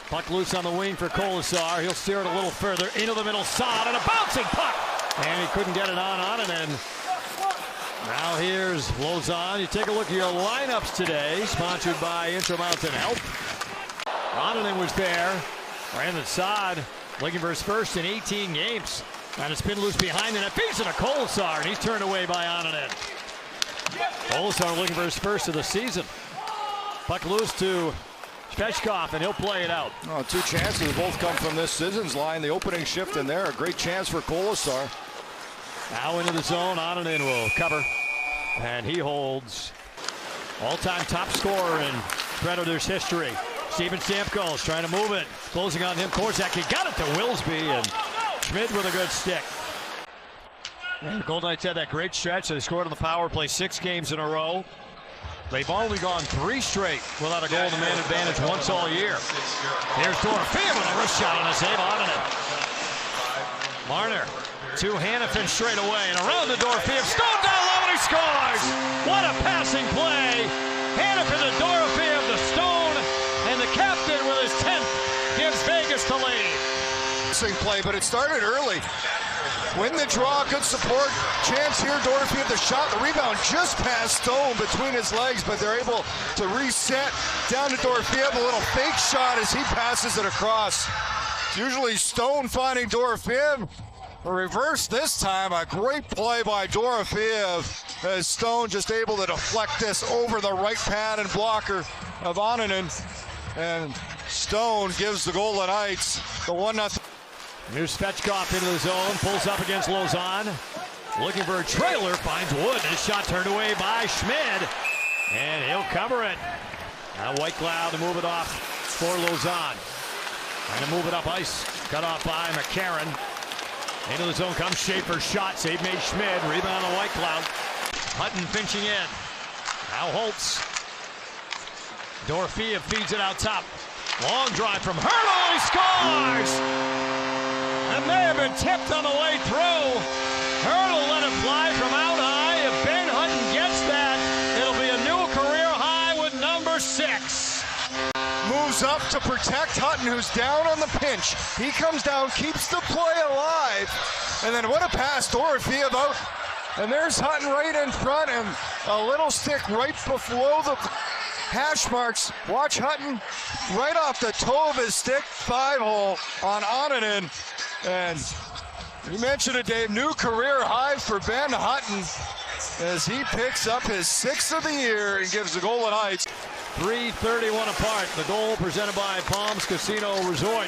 Puck loose on the wing for Kolesar. He'll steer it a little further into the middle side and a bouncing puck. And he couldn't get it on and then. Now here's Lozon. You take a look at your lineups today, sponsored by Intermountain Health. Onanen was there, ran the side, looking for his first in 18 games. And it's been loose behind the net, feeds it to Kolesar, and he's turned away by Onanen. Kolesar looking for his first of the season. Puck loose to Svechkov, and he'll play it out. Oh, two chances both come from this Sissons line. The opening shift in there, a great chance for Kolesar. Now into the zone, Onanen will cover, and he holds all-time top scorer in Predatorz history. Steven Stamkos trying to move it, closing on him. Korczak, he got it to Wilsby, and Schmidt with a good stick. And the Golden Knights had that great stretch. They scored on the power play 6 games in a row. They've only gone 3 straight without a goal to man advantage once all year. Here's Dorofeev with a wrist shot on a save. Onanen. Marner to Hanifin straight away, and around the Dorofeev. Stone down low, and he scores! What a passing play! Hanifin to Dorofeev, the Stone, and the captain with his 10th gives Vegas the lead. Play, but it started early. Win the draw, good support. Chance here, Dorofeev, the shot, the rebound just past Stone between his legs, but they're able to reset down to Dorofeev. A little fake shot as he passes it across. It's usually Stone finding Dorofeev. A reverse this time, a great play by Dorofeev as Stone just able to deflect this over the right pad and blocker of Onanen. And Stone gives the Golden Knights the 1-0. Here's Svechkov into the zone, pulls up against Lozon. Looking for a trailer, finds Wood. His shot turned away by Schmid, and he'll cover it. Now Whitecloud to move it off for Lozon. Trying to move it up ice, cut off by McCarron. Into the zone comes Schaefer's shot, save made Schmid, rebound on Whitecloud. Hutton pinching in. Now Holtz. Dorofeev feeds it out top. Long drive from Hurdle, and he scores! That may have been tipped on the way through. Hurdle let it fly from out high. If Ben Hutton gets that, it'll be a new career high with number 6. Moves up to protect Hutton, who's down on the pinch. He comes down, keeps the play alive. And then what a pass, Dorofeev out. And there's Hutton right in front, and a little stick right below the hash marks. Watch Hutton right off the toe of his stick, 5-hole on Onanen. And you mentioned it, Dave, new career high for Ben Hutton as he picks up his 6th of the year and gives the Golden Knights 3:31 apart. The goal presented by Palms Casino Resort.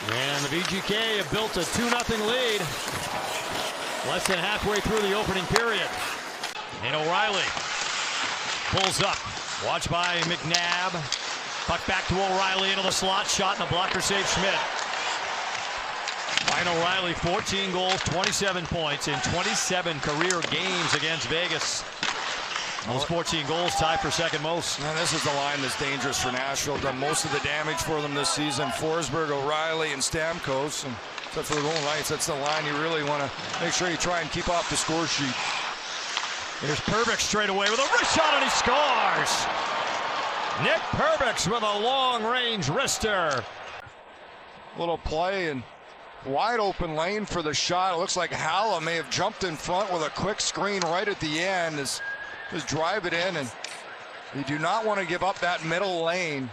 And the VGK have built a 2-0 lead less than halfway through the opening period. And O'Reilly pulls up, watched by McNabb. Puck back to O'Reilly into the slot, shot, and the blocker save Schmidt. Ryan O'Reilly, 14 goals, 27 points in 27 career games against Vegas. Those 14 goals tied for second most. And this is the line that's dangerous for Nashville. Done most of the damage for them this season. Forsberg, O'Reilly, and Stamkos. And except for the Golden Knights, that's the line you really want to make sure you try and keep off the score sheet. Here's Perbix straight away with a wrist shot, and he scores! Nick Perbix with a long-range wrister. Little play and wide open lane for the shot. It looks like Halla may have jumped in front with a quick screen right at the end. Just drive it in, and you do not want to give up that middle lane.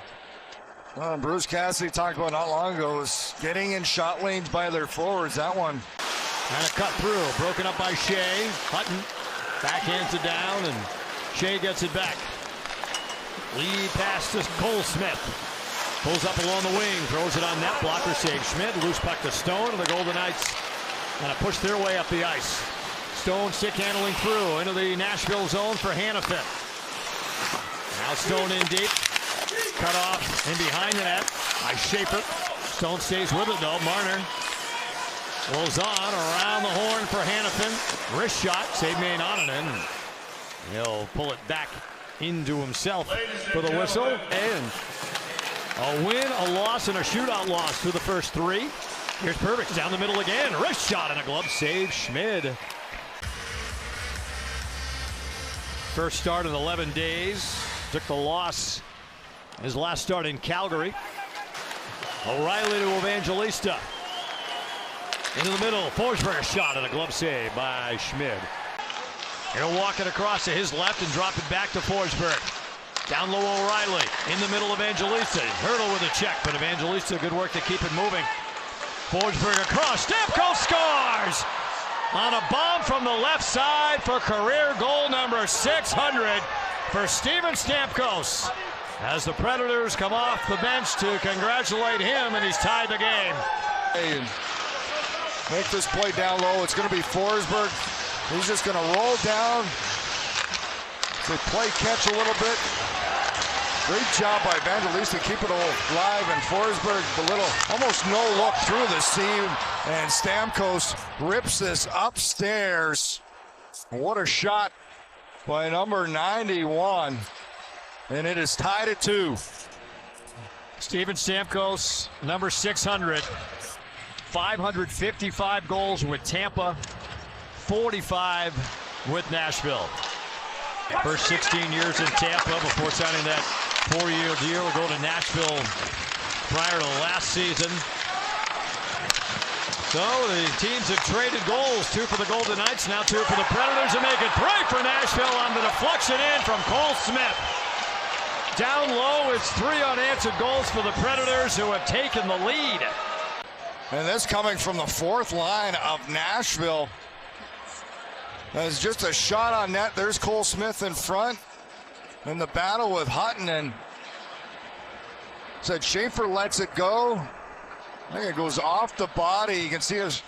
Bruce Cassidy talked about not long ago was getting in shot lanes by their forwards. That one kind of cut through, broken up by Shea. Hutton backhands it down, and Shea gets it back. Lead pass to Cole Smith. Pulls up along the wing, throws it on net, blocker save Schmidt. Loose puck to Stone, and the Golden Knights kind of push their way up the ice. Stone stick handling through into the Nashville zone for Hanifin. Now Stone in deep. Cut off in behind the net by Schaefer. Stone stays with it though. Marner rolls on around the horn for Hanifin. Wrist shot, save made Onanen. He'll pull it back into himself for the whistle. And a win, a loss, and a shootout loss through the first 3. Here's Perbix down the middle again. Wrist shot and a glove save, Schmid. First start in 11 days. Took the loss His last start in Calgary. O'Reilly to Evangelista. Into the middle, Forsberg shot and a glove save by Schmid. He'll walk it across to his left and drop it back to Forsberg. Down low O'Reilly, in the middle Evangelista. Hurdle with a check, but Evangelista, good work to keep it moving. Forsberg across, Stamkos scores! On a bomb from the left side for career goal number 600 for Steven Stamkos. As the Predators come off the bench to congratulate him, and he's tied the game. Make this play down low. It's going to be Forsberg. He's just going to roll down. They play catch a little bit. Great job by Evangelista, keep it alive, and Forsberg, the little, almost no look through the seam, and Stamkos rips this upstairs. What a shot by number 91, and it is tied at 2. Steven Stamkos, number 600, 555 goals with Tampa, 45 with Nashville. First 16 years in Tampa before signing that 4-year deal. We'll go to Nashville prior to last season. So the teams have traded goals, 2 for the Golden Knights, now 2 for the Predators, and make it 3 for Nashville on the deflection in from Cole Smith. Down low, it's 3 unanswered goals for the Predators, who have taken the lead. And this coming from the 4th line of Nashville. That's just a shot on net. There's Cole Smith in front in the battle with Hutton, and said Schaefer lets it go. I think it goes off the body. You can see as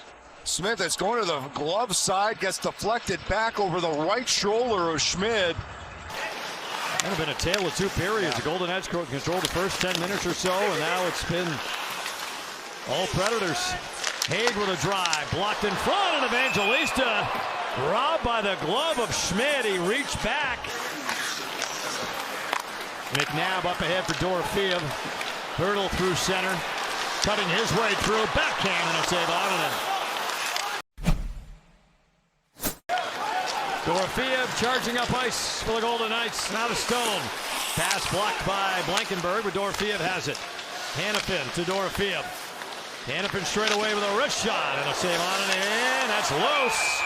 Smith, it's going to the glove side, gets deflected back over the right shoulder of Schmid. Kind of been a tale of 2 periods. The Golden Knights controlled the first 10 minutes or so, and now it's been all Predators. Haig with a drive, blocked in front, and Evangelista robbed by the glove of Schmid. He reached back. McNabb up ahead for Dorofeev. Hurdle through center. Cutting his way through. Backhand and a save on it. Dorofeev charging up ice for the Golden Knights. Now to Stone. Pass blocked by Blankenberg, but Dorofeev has it. Hanifin to Dorofeev. Hanifin straight away with a wrist shot and a save on it, and that's loose.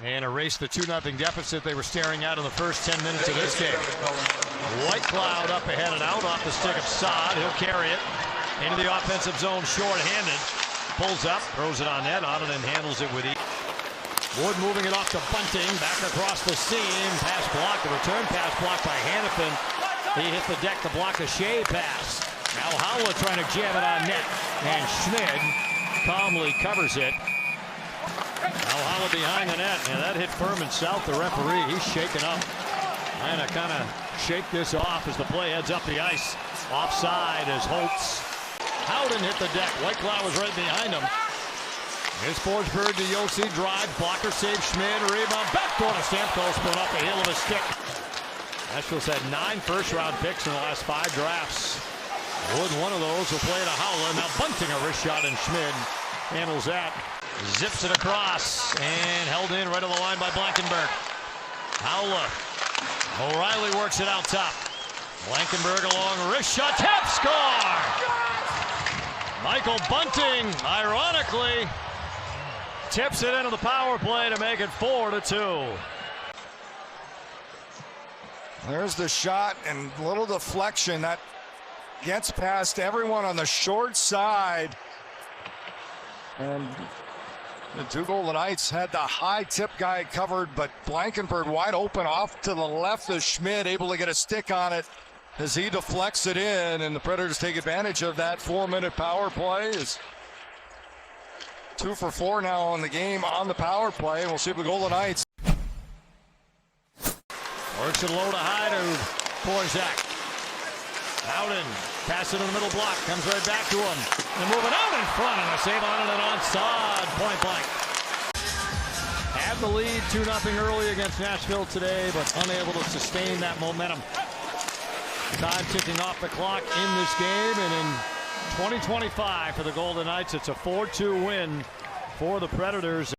And erase the 2-0 deficit they were staring at in the first 10 minutes of this game. White Cloud up ahead and out off the stick of Saad. He'll carry it into the offensive zone short-handed. Pulls up, throws it on net. Ottanen handles it with ease. Wood moving it off to Bunting. Back across the seam. Pass blocked. The return pass blocked by Hanifin. He hit the deck to block a Shea pass. Now Howla trying to jam it on net. And Schmid calmly covers it. Now Howla behind the net, and that hit Furman South, the referee. He's shaken up. Trying to kind of shake this off as the play heads up the ice. Offside as Holtz. Howden hit the deck. White Cloud was right behind him. Here's Forsberg to Yossi. Drive. Blocker save. Schmid. Rebound. Backdoor to Stamkos. Put off the heel of a stick. Nashville's had 9 first-round picks in the last 5 drafts. Wood, one of those, will play to Howla. Now Bunting a wrist shot, and Schmid handles that. Zips it across and held in right on the line by Blankenberg. Howla. O'Reilly works it out top. Blankenberg along, wrist shot, tap, score! Michael Bunting, ironically, tips it into the power play to make it 4-2. There's the shot and a little deflection that gets past everyone on the short side. And the 2 Golden Knights had the high tip guy covered, but Blankenberg wide open off to the left of Schmid, able to get a stick on it as he deflects it in, and the Predators take advantage of that 4-minute power play. It's 2 for 4 now on the game on the power play, and we'll see if the Golden Knights. Works it low to high to Borzak. Howden, pass it in the middle block, comes right back to him. And moving out in front, and a save on it and on Saad, point blank. Had the lead 2-0 early against Nashville today, but unable to sustain that momentum. Time ticking off the clock in this game, and in 2025 for the Golden Knights, it's a 4-2 win for the Predators.